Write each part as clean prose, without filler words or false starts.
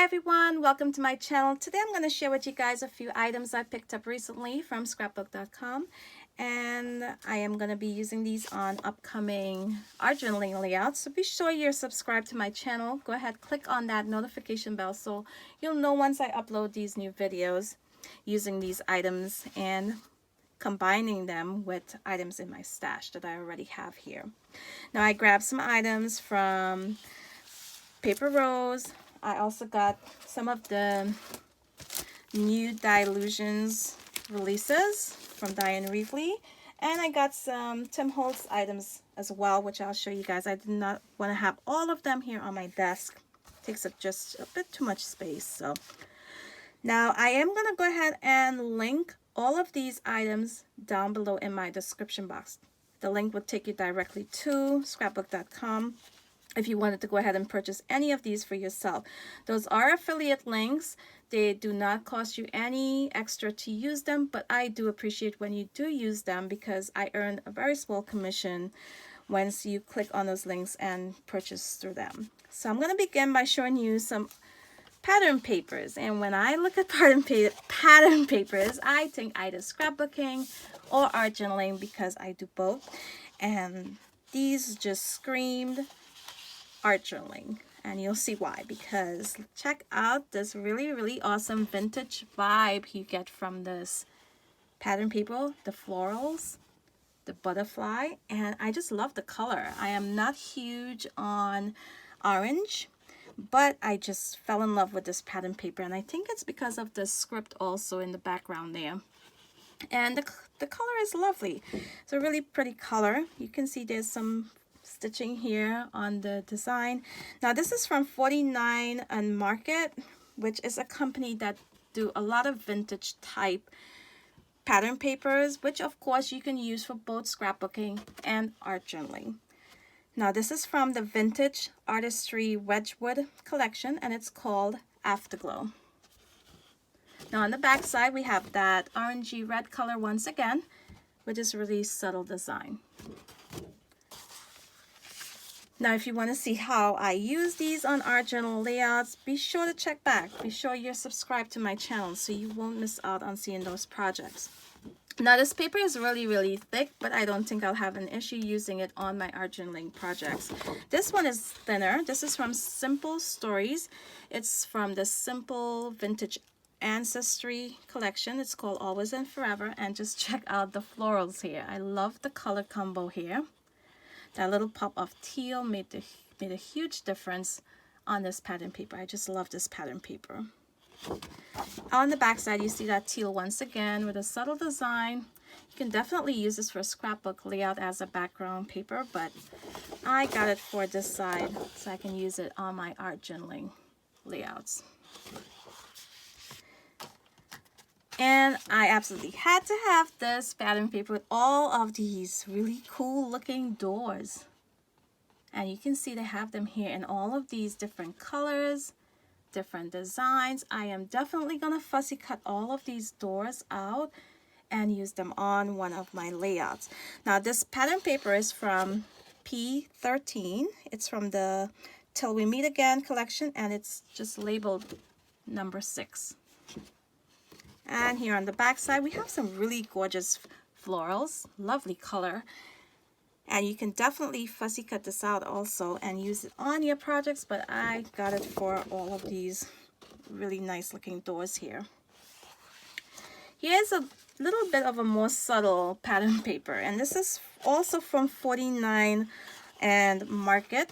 everyone, welcome to my channel. Today I'm going to share with you guys a few items I picked up recently from scrapbook.com, and I am going to be using these on upcoming art journaling layouts. So be sure you're subscribed to my channel. Go ahead, click on that notification bell so you'll know once I upload these new videos using these items and combining them with items in my stash that I already have here. Now I grabbed some items from Paper Rose. I also got some of the new Dylusions releases from Dyan Reaveley, and I got some Tim Holtz items as well, which I'll show you guys. I did not want to have all of them here on my desk. It takes up just a bit too much space. So now I am going to go ahead and link all of these items down below in my description box. The link would take you directly to scrapbook.com if you wanted to go ahead and purchase any of these for yourself. Those are affiliate links. They do not cost you any extra to use them, but I do appreciate when you do use them because I earn a very small commission once you click on those links and purchase through them. So I'm going to begin by showing you some pattern papers, and when I look at pattern papers, I think either scrapbooking or art journaling because I do both, and these just screamed art journaling, and you'll see why. Because check out this really awesome vintage vibe you get from this pattern paper, the florals, the butterfly, and I just love the color. I am not huge on orange, but I just fell in love with this pattern paper, and I think it's because of the script also in the background there. And the color is lovely. It's a really pretty color. You can see there's some stitching here on the design. Now this is from 49 and Market, which is a company that do a lot of vintage type pattern papers, which of course you can use for both scrapbooking and art journaling. Now this is from the Vintage Artistry Wedgwood collection, and it's called Afterglow. Now on the back side we have that orangey red color once again, with this really subtle design. Now if you want to see how I use these on art journal layouts, be sure to check back. Be sure you're subscribed to my channel so you won't miss out on seeing those projects. Now this paper is really thick, but I don't think I'll have an issue using it on my art journaling projects. This one is thinner. This is from Simple Stories. It's from the Simple Vintage Ancestry collection. It's called Always and Forever, and just check out the florals here. I love the color combo here. That little pop of teal made a huge difference on this pattern paper. I just love this pattern paper. On the back side, you see that teal once again with a subtle design. You can definitely use this for a scrapbook layout as a background paper, but I got it for this side so I can use it on my art journaling layouts. And I absolutely had to have this pattern paper with all of these really cool looking doors. And you can see they have them here in all of these different colors, different designs. I am definitely going to fussy cut all of these doors out and use them on one of my layouts. Now this pattern paper is from P13. It's from the Till We Meet Again collection, and it's just labeled number 6. And here on the back side we have some really gorgeous florals, lovely color, and you can definitely fussy cut this out also and use it on your projects, but I got it for all of these really nice looking doors here. Here's a little bit of a more subtle pattern paper, and this is also from 49 and Market.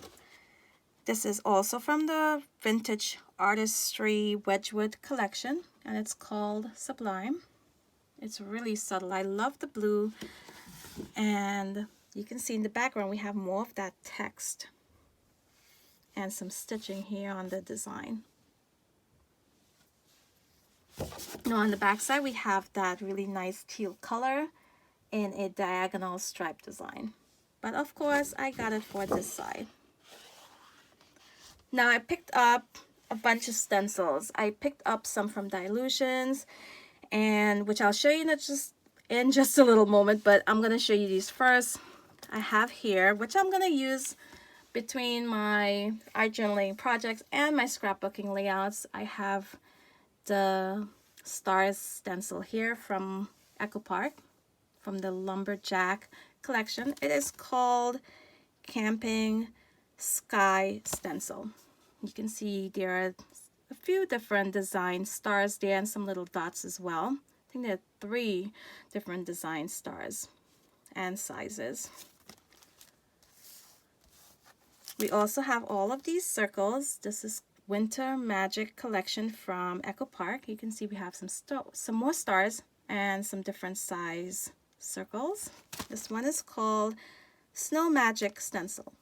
This is also from the Vintage Artistry Wedgwood collection, and it's called Sublime. It's really subtle. I love the blue, and you can see in the background we have more of that text and some stitching here on the design. Now on the back side we have that really nice teal color in a diagonal stripe design, but of course I got it for this side. Now I picked up a bunch of stencils. I picked up some from Dylusions, and which I'll show you in just a little moment, but I'm going to show you these first. I have here, which I'm going to use between my art journaling projects and my scrapbooking layouts, I have the stars stencil here from Echo Park, from the Lumberjack collection. It is called Camping Sky Stencil. You can see there are a few different design stars there and some little dots as well. I think there are 3 different design stars and sizes. We also have all of these circles. This is Winter Magic collection from Echo Park. You can see we have some more stars and some different size circles. This one is called Snow Magic Stencil.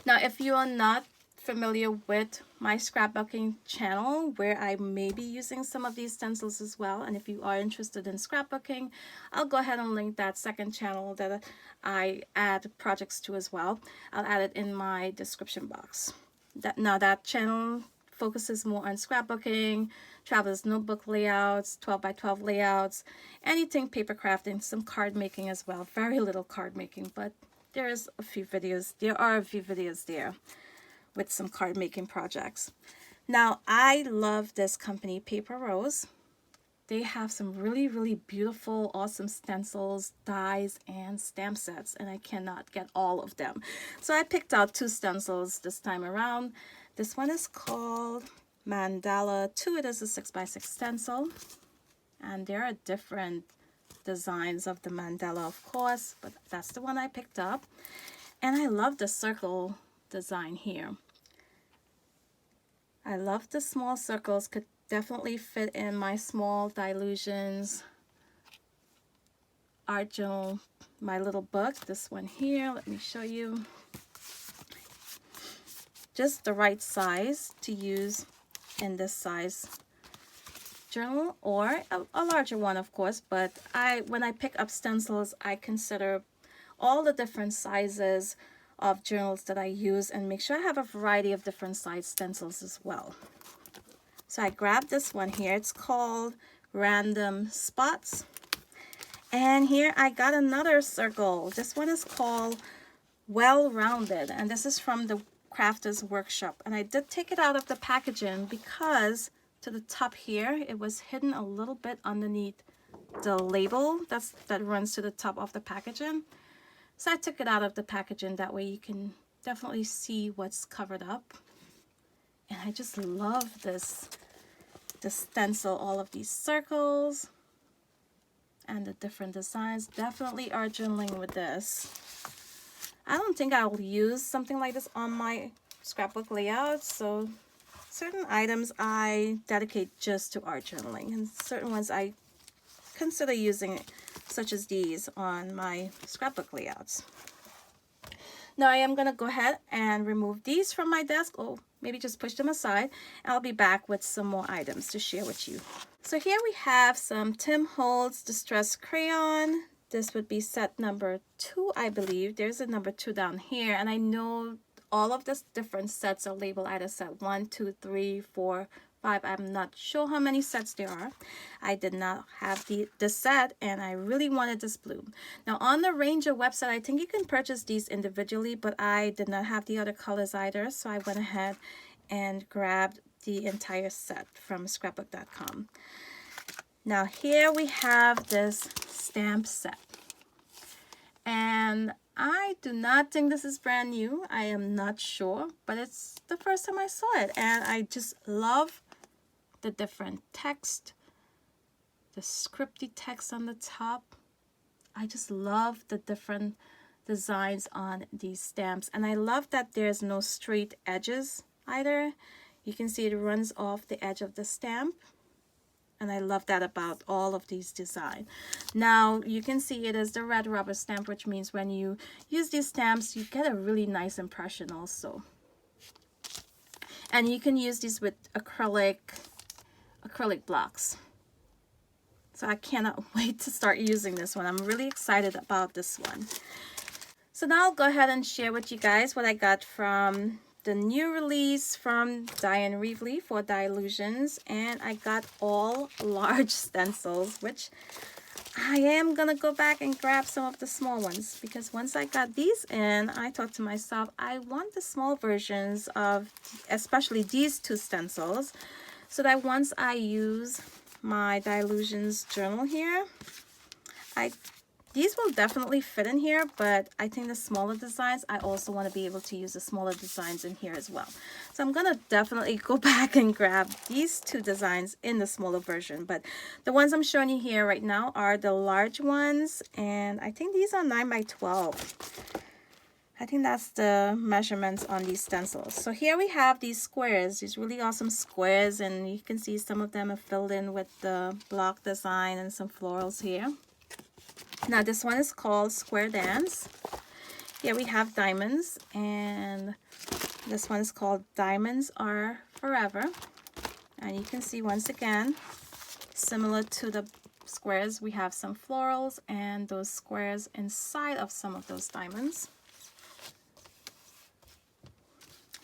Now, if you are not familiar with my scrapbooking channel, where I may be using some of these stencils as well, and if you are interested in scrapbooking, I'll go ahead and link that second channel that I add projects to as well. I'll add it in my description box. That channel focuses more on scrapbooking, traveler's notebook layouts, 12x12 layouts, anything paper crafting, some card making as well. Very little card making, but there are a few videos there with some card making projects. Now, I love this company, Paper Rose. They have some really, really beautiful, awesome stencils, dies, and stamp sets, and I cannot get all of them. So I picked out 2 stencils this time around. This one is called Mandala 2. It is a 6x6 stencil, and there are different designs of the mandala, of course, but that's the one I picked up. And I love the circle design here. I love the small circles. Could definitely fit in my small Dylusions art journal, my little book. This one here, let me show you. Just the right size to use in this size journal, or a larger one, of course. But when I pick up stencils, I consider all the different sizes of journals that I use and make sure I have a variety of different size stencils as well. So I grabbed this one here. It's called Random Spots. And here I got another circle. This one is called Well-Rounded, and this is from the Crafter's Workshop. And I did take it out of the packaging because to the top here, it was hidden a little bit underneath the label that runs to the top of the packaging. So I took it out of the packaging. That way you can definitely see what's covered up. And I just love this stencil, all of these circles and the different designs. Definitely art journaling with this. I don't think I will use something like this on my scrapbook layout, so certain items I dedicate just to art journaling, and certain ones I consider using, such as these, on my scrapbook layouts. Now I am going to go ahead and remove these from my desk, or maybe just push them aside. I'll be back with some more items to share with you. So here we have some Tim Holtz Distress Crayon. This would be set number 2, I believe. There's a number 2 down here, and I know all of the different sets are labeled either set 1, 2, 3, 4, 5. I'm not sure how many sets there are. I did not have the set, and I really wanted this blue. Now on the Ranger website, I think you can purchase these individually, but I did not have the other colors either, so I went ahead and grabbed the entire set from scrapbook.com. Now here we have this stamp set, and I do not think this is brand new. I am not sure, but it's the first time I saw it, and I just love the different text, the scripty text on the top. I just love the different designs on these stamps, and I love that there's no straight edges either. You can see it runs off the edge of the stamp, and I love that about all of these designs. Now you can see it is the red rubber stamp, which means when you use these stamps, you get a really nice impression also. And you can use these with acrylic blocks. So I cannot wait to start using this one. I'm really excited about this one. So now I'll go ahead and share with you guys what I got from the new release from Dyan Reaveley for Dylusions, and I got all large stencils, which I am gonna go back and grab some of the small ones, because once I got these in, I thought to myself, I want the small versions of especially these two stencils, so that once I use my Dylusions journal here, these will definitely fit in here, but I think the smaller designs, I also want to be able to use the smaller designs in here as well. So I'm going to definitely go back and grab these two designs in the smaller version. But the ones I'm showing you here right now are the large ones, and I think these are 9 by 12. I think that's the measurements on these stencils. So here we have these squares, these really awesome squares, and you can see some of them are filled in with the block design and some florals here. Now this one is called Square Dance. Here we have diamonds, and this one is called Diamonds Are Forever. And you can see once again, similar to the squares, we have some florals and those squares inside of some of those diamonds.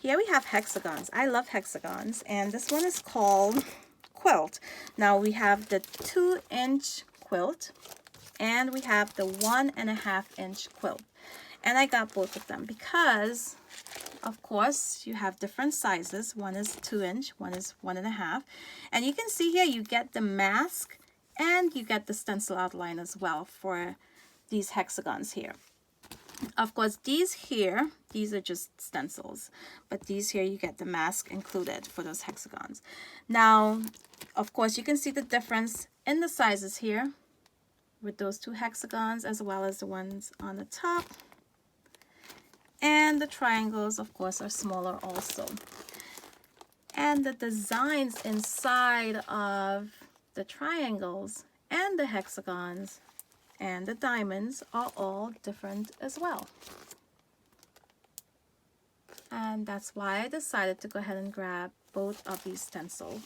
Here we have hexagons. I love hexagons, and this one is called Quilt. Now we have the 2-inch quilt, and we have the 1.5-inch quilt. And I got both of them because, of course, you have different sizes. One is 2-inch, one is 1.5. And you can see here you get the mask and you get the stencil outline as well for these hexagons here. Of course, these here, these are just stencils, but these here you get the mask included for those hexagons. Now, of course, you can see the difference in the sizes here with those two hexagons as well as the ones on the top. And the triangles, of course, are smaller also. And the designs inside of the triangles and the hexagons and the diamonds are all different as well. And that's why I decided to go ahead and grab both of these stencils.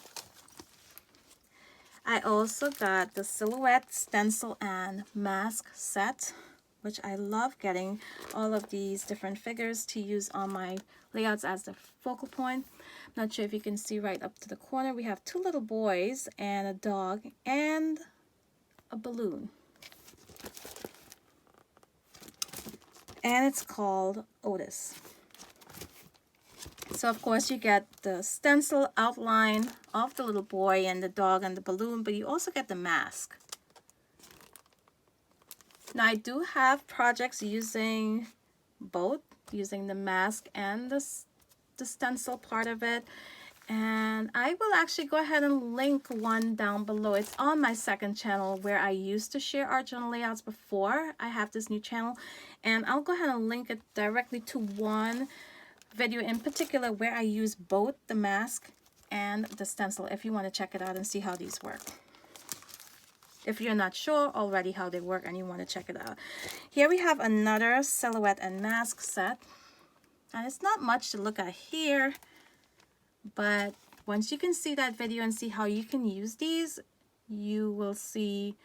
I also got the silhouette stencil and mask set, which I love getting all of these different figures to use on my layouts as the focal point. I'm not sure if you can see right up to the corner, we have two little boys and a dog and a balloon. And it's called Otis. So of course you get the stencil outline of the little boy and the dog and the balloon, but you also get the mask. Now I do have projects using both, using the mask and the stencil part of it. And I will actually go ahead and link one down below. It's on my second channel where I used to share art journal layouts before I have this new channel. And I'll go ahead and link it directly to one video in particular where I use both the mask and the stencil if you want to check it out and see how these work. If you're not sure already how they work and you want to check it out. Here we have another silhouette and mask set. And it's not much to look at here, but once you can see that video and see how you can use these, you will see,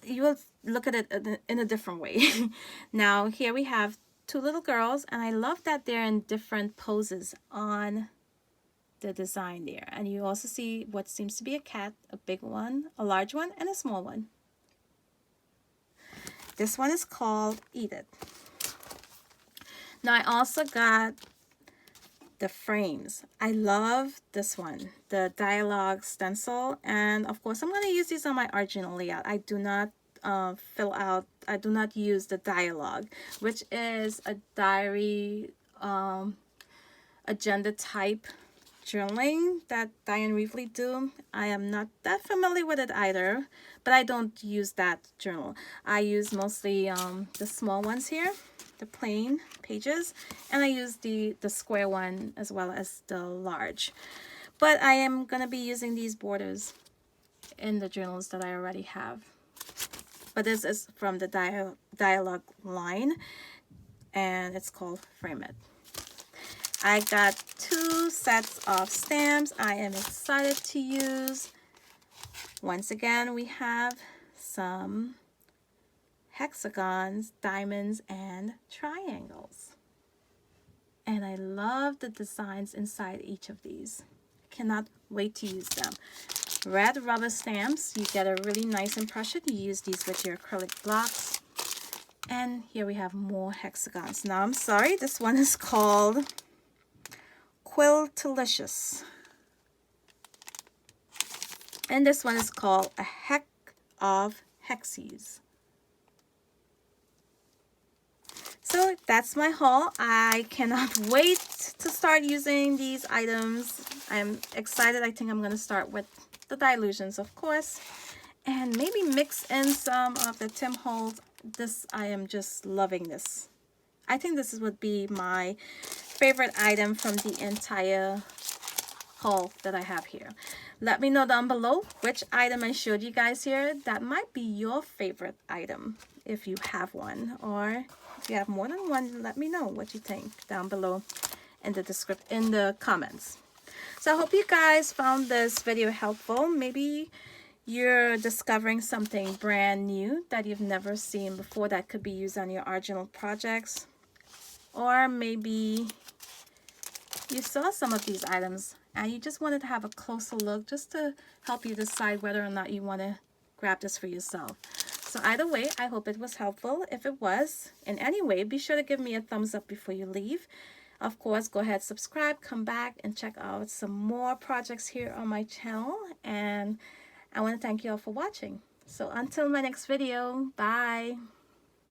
you will look at it in a different way. Now here we have two little girls, and I love that they're in different poses on the design there. And you also see what seems to be a cat, a big one, a large one, and a small one. This one is called Eat It. Now I also got the frames. I love this one, the dialogue stencil, and of course I'm going to use these on my art journal layout. I do not I do not use the dialogue, which is a diary agenda type journaling that Dyan Reaveley do. I am not that familiar with it either, but I don't use that journal. I use mostly the small ones here, the plain pages, and I use the square one as well as the large. But I am going to be using these borders in the journals that I already have. But this is from the dialogue line, and it's called Frame It. I got 2 sets of stamps I am excited to use. Once again, we have some hexagons, diamonds, and triangles. And I love the designs inside each of these. I cannot wait to use them. red rubber stamps. You get a really nice impression. You use these with your acrylic blocks. And here we have more hexagons. Now, I'm sorry, this one is called Quiltilicious. And this one is called A Heck of Hexies. So that's my haul. I cannot wait to start using these items. I'm excited. I think I'm going to start with the Dylusions, of course, and maybe mix in some of the Tim Holtz. I am just loving this. I think this would be my favorite item from the entire haul that I have here. Let me know down below which item I showed you guys here that might be your favorite item, if you have one, or if you have more than one, let me know what you think down below in the comments. So I hope you guys found this video helpful. Maybe you're discovering something brand new that you've never seen before that could be used on your art journal projects, or maybe you saw some of these items and you just wanted to have a closer look just to help you decide whether or not you want to grab this for yourself. So either way, I hope it was helpful. If it was in any way, be sure to give me a thumbs up before you leave. Of course, go ahead, subscribe, come back and check out some more projects here on my channel. And I want to thank you all for watching. So until my next video, bye.